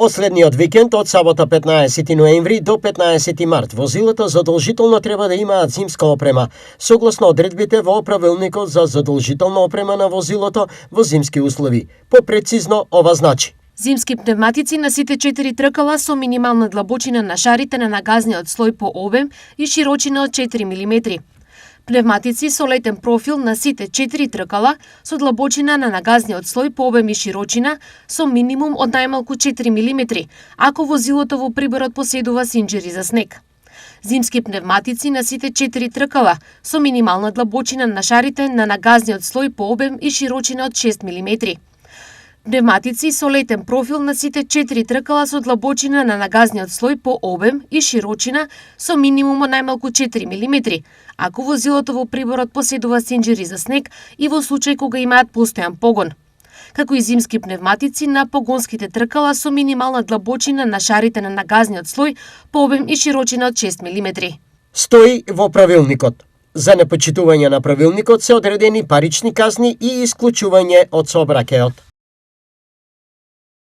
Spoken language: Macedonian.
Од следниот викенд, од сабота 15 ноември до 15 март, возилата задолжително треба да имаат зимска опрема, согласно одредбите во правилникот за задолжителна опрема на возилото во зимски услови. Попрецизно, ова значи: зимски пневматици на сите 4 тркала со минимална длабочина на шарите на нагазниот слој по обем и широчина од 4 мм. Пневматици со летен профил на сите 4 тркала со длабочина на нагазниот слој по обем и широчина со минимум од најмалку 4 мм, ако возилото во приборот поседува синџери за снег. Зимски пневматици на сите 4 тркала со минимална длабочина на шарите на нагазниот слој по обем и широчина од 6 мм. Пневматици со летен профил на сите 4 тркала со длабочина на нагазниот слој по обем и широчина со минимум од најмалку 4 мм, ако возилото во приборот поседува синџери за снег и во случај кога имаат постојан погон. Како и зимски пневматици на погонските тркала со минимална длабочина на шарите на нагазниот слој по обем и широчина од 6 мм. Стои во правилникот. За непочитување на правилникот се одредени парични казни и исклучување од сообраќајот.